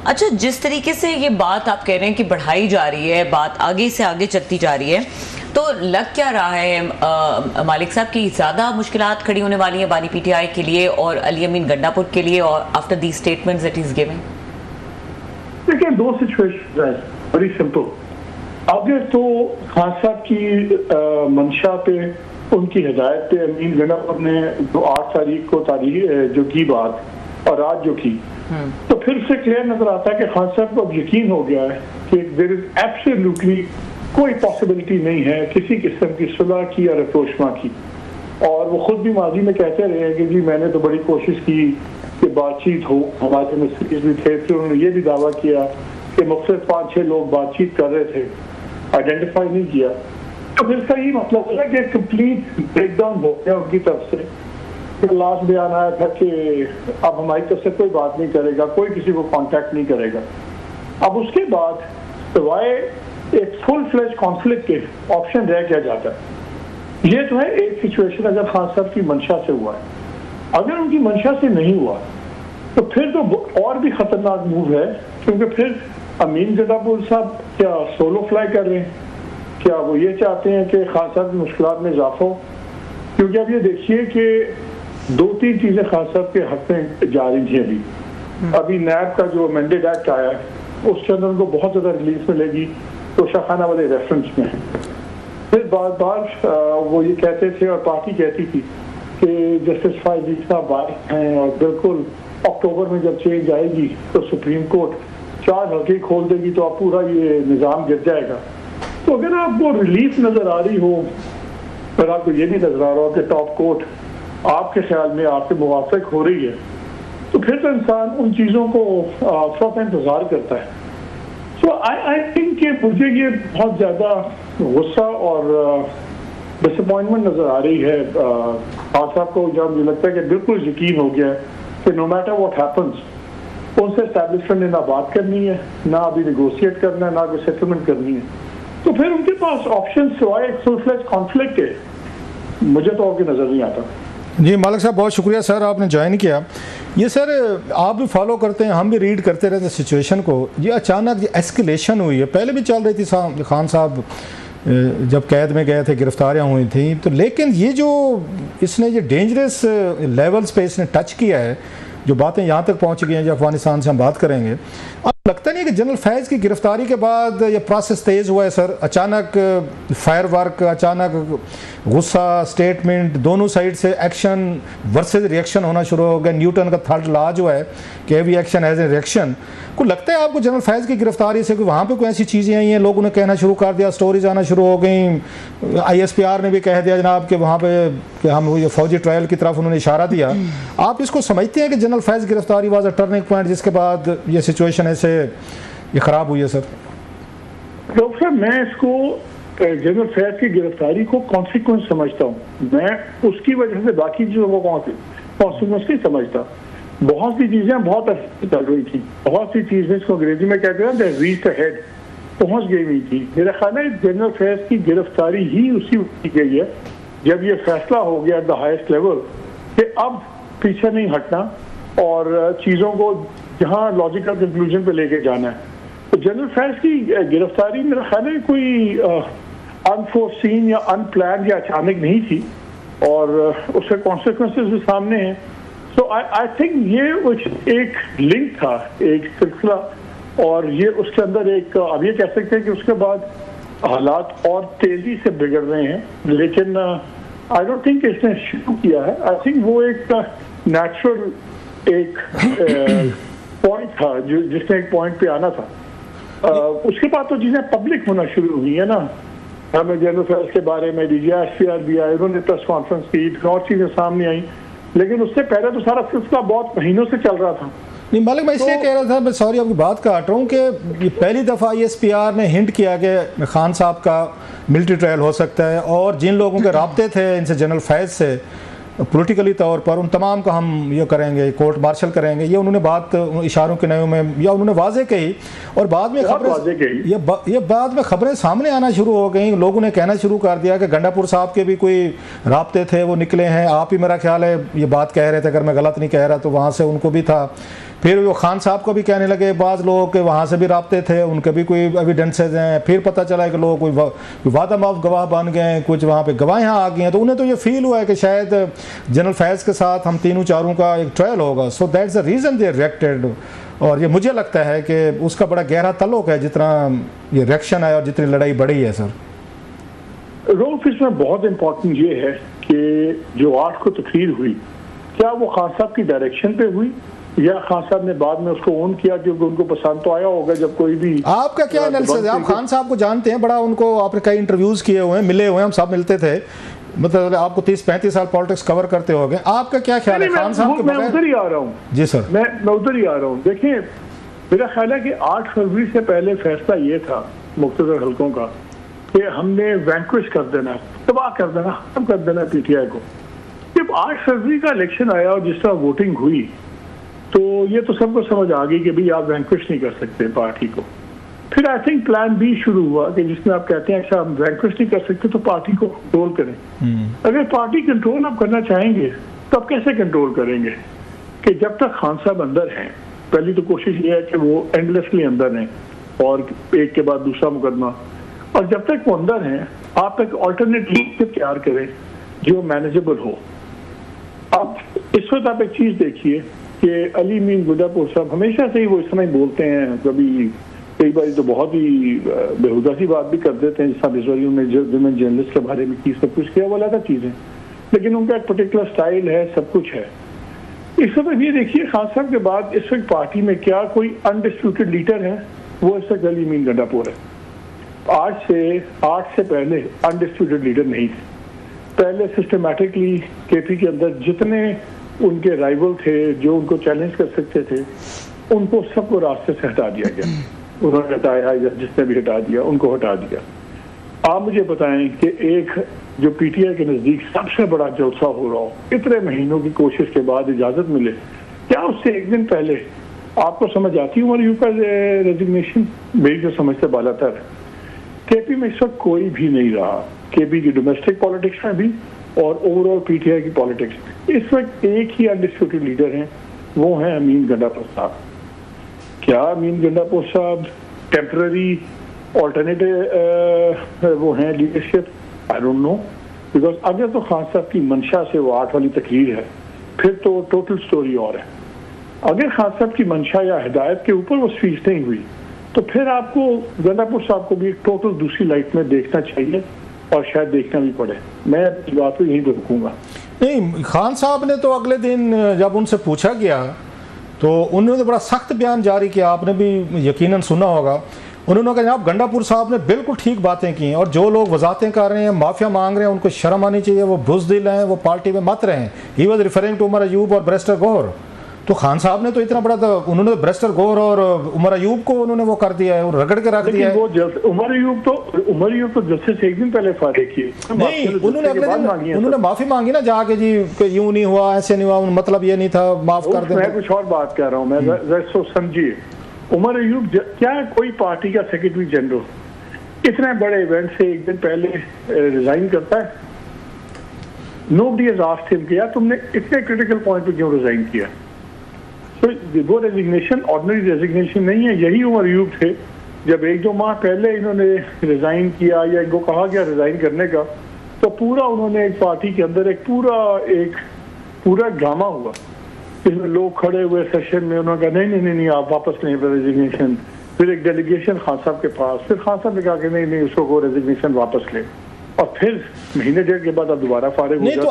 अच्छा, जिस तरीके से ये बात आप कह रहे हैं कि बढ़ाई जा रही है, बात आगे से आगे चलती जा रही है, तो लग क्या रहा है मालिक साहब की ज़्यादा मुश्किलात खड़ी होने वाली हैं बानी पीटीआई के लिए और अली अमीन गंडापुर के लिए और after the statements that he is giving? देखिए, दो सिचुएशन है, वेरी सिंपल। अगर तो खान साहब की मंशा पे, उनकी हिदायत पे अमीन गंडापुर ने जो 8 तारीख को जो की बात और आज जो की, तो फिर से क्लियर नजर आता है कि खान साहब को अब यकीन हो गया है कि देयर इज एब्सोल्युटली कोई पॉसिबिलिटी नहीं है किसी किस्म की सुलह की या रफोशमा की। और वो खुद भी माजी में कहते रहे हैं कि जी मैंने तो बड़ी कोशिश की कि बातचीत हो, हमारे मिस्ट्रीज भी थे। फिर उन्होंने ये भी दावा किया कि मुख्तलिफ 5-6 लोग बातचीत कर रहे थे, आइडेंटिफाई नहीं किया। तो फिर इसका ये मतलब है कि कंप्लीट ब्रेकडाउन हो गया उनकी तरफ से। लास्ट बयान आया था कि अब हमारी तरफ से कोई बात नहीं करेगा, कोई किसी को कांटेक्ट नहीं करेगा। अब उसके बाद सिवाय एक फुल फ्लेज कॉन्फ्लिक्ट के ऑप्शन रह क्या जाता है। ये तो है एक सिचुएशन अगर खान साहब की मंशा से हुआ है। अगर उनकी मंशा से नहीं हुआ तो फिर तो और भी खतरनाक मूव है, क्योंकि फिर अमीन गंडापुर साहब क्या सोलो फ्लाई कर रहे हैं? क्या वो ये चाहते हैं कि खान साहब की मुश्किलात में इजाफा हो? क्योंकि अब ये देखिए कि 2-3 चीजें खान साहब के हक में जा रही थी। अभी नैब का जो अमेंडेड एक्ट आया है उसके अंदर उनको बहुत ज्यादा रिलीफ मिलेगी, तो शाखाना वाले रेफरेंस में है। फिर बार बार वो ये कहते थे और पार्टी कहती थी कि जस्टिस फायजी साहब बारिश हैं और बिल्कुल अक्टूबर में जब चेंज आएगी तो सुप्रीम कोर्ट 4 हल्के खोल देगी तो अब पूरा ये निज़ाम गिर जाएगा। तो अगर आपको रिलीफ नजर आ रही हो पर आपको ये नहीं नजर आ रहा हो कि टॉप कोर्ट आपके ख्याल में आपके मुवाफिक हो रही है, तो फिर तो इंसान उन चीज़ों को थोड़ा इंतजार करता है। सो आई थिंक कि मुझे ये बहुत ज़्यादा गुस्सा और डिसअपॉइंटमेंट नज़र आ रही है खान साहब को, जब मुझे लगता है कि बिल्कुल यकीन हो गया है कि नो मैटर व्हाट हैपन्स उनसे एस्टैब्लिशमेंट ने ना बात करनी है, ना अभी निगोशिएट करना है, ना कोई सेटलमेंट करनी है। तो फिर उनके पास ऑप्शन सिवाय फुल फ्लेज कॉन्फ्लिक्ट है मुझे तो और नज़र नहीं आता। जी मालिक साहब, बहुत शुक्रिया सर, आपने ज्वाइन किया। ये सर आप भी फॉलो करते हैं, हम भी रीड करते रहते हैं सिचुएशन को। ये अचानक ये एस्केलेशन हुई है, पहले भी चल रही थी, खान साहब जब कैद में गए थे गिरफ्तारियां हुई थी, तो लेकिन ये जो इसने ये डेंजरस लेवल्स पे इसने टच किया है, जो बातें यहाँ तक पहुँच गई हैं, जो अफगानिस्तान से हम बात करेंगे। अब लगता नहीं है कि जनरल फैज़ की गिरफ्तारी के बाद ये प्रोसेस तेज़ हुआ है सर? अचानक फायर वर्क, अचानक गुस्सा, स्टेटमेंट, दोनों साइड से एक्शन वर्सेस रिएक्शन होना शुरू हो गया। न्यूटन का 3rd लॉ जो है कि every action as a reaction. को लगता है आपको जनरल फैज़ की गिरफ्तारी से वहाँ पे कोई ऐसी चीज़ें आई हैं, लोगों ने कहना शुरू कर दिया, स्टोरीज आना शुरू हो गई, ISPR ने भी कह दिया जनाब कि वहाँ पे कि हम ये फौजी ट्रायल की तरफ उन्होंने इशारा दिया। आप इसको समझते हैं कि जनरल फैज़ गिरफ्तारी वाज अ टर्निंग पॉइंट जिसके बाद ये सिचुएशन ऐसे ये ख़राब हुई है सर? डॉक्टर साहब, मैं इसको जनरल फैज़ की गिरफ्तारी को कॉन्सिक्वेंस समझता हूँ। मैं उसकी वजह से बाकी चीज़ों को कॉन्सिक्वेंस नहीं समझता। बहुत सी चीज़ें बहुत अच्छी चल रही थी, बहुत सी चीज़ें इसको अंग्रेजी में कहते हैं द रीच अहेड, पहुँच गई हुई थी। मेरा ख्याल है जनरल फैज़ की गिरफ्तारी ही उसी की गई है जब ये फैसला हो गया द हाईएस्ट लेवल कि अब पीछे नहीं हटना और चीज़ों को जहाँ लॉजिकल कंक्लूजन पे लेके जाना है। तो जनरल फैज़ की गिरफ्तारी मेरा ख्याल है कोई अनफोर्सीन या अनप्लान या अचानक नहीं थी और उसके कॉन्सिक्वेंसेस भी सामने हैं। तो आई थिंक ये एक लिंक था, एक सिलसिला, और ये उसके अंदर एक अब ये कह सकते हैं कि उसके बाद हालात और तेजी से बिगड़ रहे हैं। लेकिन आई डोंट थिंक इसने शुरू किया है। आई थिंक वो एक नेचुरल एक पॉइंट था जिसने एक पॉइंट पे आना था। उसके बाद तो चीज़ें पब्लिक होना शुरू हुई है ना। हमें जनरल फैज़ के बारे में DGISPR भी आए, उन्होंने प्रेस कॉन्फ्रेंस की, और चीज़ें सामने आई, लेकिन उससे पहले तो सारा सिलसिला बहुत महीनों से चल रहा था। नहीं मालिक, मैं इसलिए कह रहा था, मैं सॉरी आपकी बात काट रहा हूँ कि ये पहली दफ़ा ISPR ने हिंट किया कि खान साहब का मिलिट्री ट्रायल हो सकता है, और जिन लोगों के राब्ते थे इनसे जनरल फैज़ से पॉलिटिकली तौर पर, उन तमाम का हम ये करेंगे, कोर्ट मार्शल करेंगे, ये उन्होंने बात इशारों के नयों में या उन्होंने वाजे कही। और बाद में खबरें ये बाद में खबरें सामने आना शुरू हो गई। लोगों ने कहना शुरू कर दिया कि गंडापुर साहब के भी कोई राब्ते थे, वो निकले हैं। आप ही मेरा ख्याल है ये बात कह रहे थे, अगर मैं गलत नहीं कह रहा तो वहाँ से उनको भी था फिर वो खान साहब को भी कहने लगे बाज़ लोग के वहाँ से भी राब्ते थे, उनके भी कोई एविडेंसेज हैं। फिर पता चला कि लोग कोई वादा माफ गवाह बन गए, कुछ वहाँ पे गवाहियाँ आ गई हैं। तो उन्हें तो ये फील हुआ है कि शायद जनरल फैज़ के साथ हम तीनों चारों का एक ट्रायल होगा। So that's the reason they reacted. और ये मुझे लगता है कि उसका बड़ा गहरा ताल्लुक है जितना ये रिएक्शन है और जितनी लड़ाई बढ़ी है। सर रोफ इसमें बहुत इंपॉर्टेंट ये है कि जो 8 को तकरीर हुई, क्या वो खान साहब की डायरेक्शन पे हुई या खान साहब ने बाद में उसको ऑन किया, क्योंकि उनको पसंद तो आया होगा जब कोई भी। आपका क्या एनालिसिस है? आप खान साहब को जानते हैं, बड़ा उनको आपने कई इंटरव्यूज किए हुए हैं, मिले हुए हैं, हम सब मिलते थे, मतलब आपको 30-35 साल पॉलिटिक्स कवर करते हो गए। आपका क्या ख्याल है खान साहब के? मैं उधर ही आ रहा हूँ जी सर, मैं उधर ही आ रहा हूँ। देखिए, मेरा ख्याल है कि 8 फरवरी से पहले फैसला ये था मुख्तलिफ हल्कों का कि हमने वैंक्विश कर देना, तबाह कर देना, खत्म कर देना पीटीआई को। जब 8 फरवरी का इलेक्शन आया और जिस तरह वोटिंग हुई, तो ये तो सबको समझ आ गई कि भाई आप वैंक्विश नहीं कर सकते पार्टी को। फिर आई थिंक प्लान बी शुरू हुआ कि जिसमें आप कहते हैं अच्छा हम वैंक्विश नहीं कर सकते तो पार्टी को कंट्रोल करें। अगर पार्टी कंट्रोल आप करना चाहेंगे तो आप कैसे कंट्रोल करेंगे? कि जब तक खान साहब अंदर हैं, पहली तो कोशिश ये है कि वो एंडलेसली अंदर हैं और एक के बाद दूसरा मुकदमा, और जब तक वो अंदर हैं आप एक ऑल्टरनेट लीडरशिप तैयार करें जो मैनेजेबल हो। अब इस वक्त आप एक चीज देखिए कि अली मीन गुड्डापुर साहब हमेशा से ही वो इस समय बोलते हैं, कभी कई बार तो बहुत ही बेहुदा सी बात भी कर देते हैं, जिस बारी उन्होंने जर्नलिस्ट के बारे में की, सब कुछ किया, वो अलग चीजें, लेकिन उनका एक पर्टिकुलर स्टाइल है, सब कुछ है। इस वक्त ये देखिए खान साहब के बाद इस वक्त पार्टी में क्या कोई अनडिस्प्यूटेड लीडर है? वो इस वक्त अली मीन गुड्डापुर है। 8 से पहले अनडिस्प्यूटेड लीडर नहीं थे। पहले सिस्टमैटिकली केपी के अंदर जितने उनके राइवल थे जो उनको चैलेंज कर सकते थे, उनको सबको रास्ते से हटा दिया गया। उन्होंने हटाया या जिसने भी हटा दिया उनको हटा दिया। आप मुझे बताएं कि एक जो पीटीआई के नजदीक सबसे बड़ा जलसा हो रहा हो, इतने महीनों की कोशिश के बाद इजाजत मिले, क्या उससे एक दिन पहले आपको समझ आती उमर अय्यूब का रेजिग्नेशन? मेरी जो समझ से बालातर है। केपी में इस वक्त कोई भी नहीं रहा, केपी की डोमेस्टिक पॉलिटिक्स में भी और ओवरऑल पीटीआई की पॉलिटिक्स में इस वक्त एक ही अनडिस्प्यूटेड लीडर हैं, वो हैं अमीन गुड्डापुर साहब। क्या अमीन गुड्डापुर साहब टेम्पररी ऑल्टरनेटिव वो हैं leadership? I don't know, because अगर तो खान साहब की मंशा से वो 8 वाली तकरीर है, फिर तो टोटल स्टोरी और है। अगर खान साहब की मंशा या हिदायत के ऊपर वो स्पीच नहीं हुई, तो फिर आपको गुड्डापुर साहब को भी टोटल दूसरी लाइट में देखना चाहिए और शायद देखना भी पड़े। मैं इस बात को यहीं पर रुकूंगा। नहीं, खान साहब ने तो अगले दिन जब उनसे पूछा गया तो उन्होंने तो बड़ा सख्त बयान जारी किया, आपने भी यकीनन सुना होगा। उन्होंने कहा जनाब गुड्डापुर साहब ने बिल्कुल ठीक बातें की हैं और जो लोग वजाहतें कर रहे हैं, माफिया मांग रहे हैं, उनको शर्म आनी चाहिए, वो बुज़दिल हैं, वो पार्टी में मत रहें। He was referring to Umar Ayub और बैरिस्टर गौहर। तो खान साहब ने तो इतना बड़ा तो उन्होंने बैरिस्टर गौहर और उमर अय्यूब को उन्होंने वो कर दिया है और रगड़ के रख दिया है। उमर अय्यूब तो जस्टिस से एक दिन पहले फादे किए नहीं, उन्होंने अगले दिन उन्होंने माफी मांगी ना जाके, जी यूं नहीं हुआ, ऐसे नहीं हुआ, मतलब ये नहीं था, माफ कर दे। मैं कुछ और बात कह रहा हूँ, मैं समझिए। उमर अय्यूब क्या कोई पार्टी का सेक्रेटरी जनरल इतने बड़े इवेंट से एक दिन पहले रिजाइन करता है? नोबडी हैज आस्क्ड हिम कि यार तुमने इतने क्रिटिकल पॉइंट पे क्यों रिजाइन किया? तो वो रेजिग्नेशन ऑर्डिनरी रेजिग्नेशन नहीं है। यही उमर अय्यूब थे जब 1-2 माह पहले इन्होंने रिजाइन किया या इनको कहा गया रिजाइन करने का, तो पूरा उन्होंने एक पार्टी के अंदर एक पूरा ड्रामा हुआ, इसमें लोग खड़े हुए सेशन में, उन्होंने कहा नहीं आप वापस लें रेजिग्नेशन। फिर एक डेलीगेशन खान साहब के पास, फिर खान साहब ने कहा कि नहीं उसको रेजिग्नेशन वापस ले, और फिर महीने 1.5 के बाद आप दोबारा फारिग हो जाते।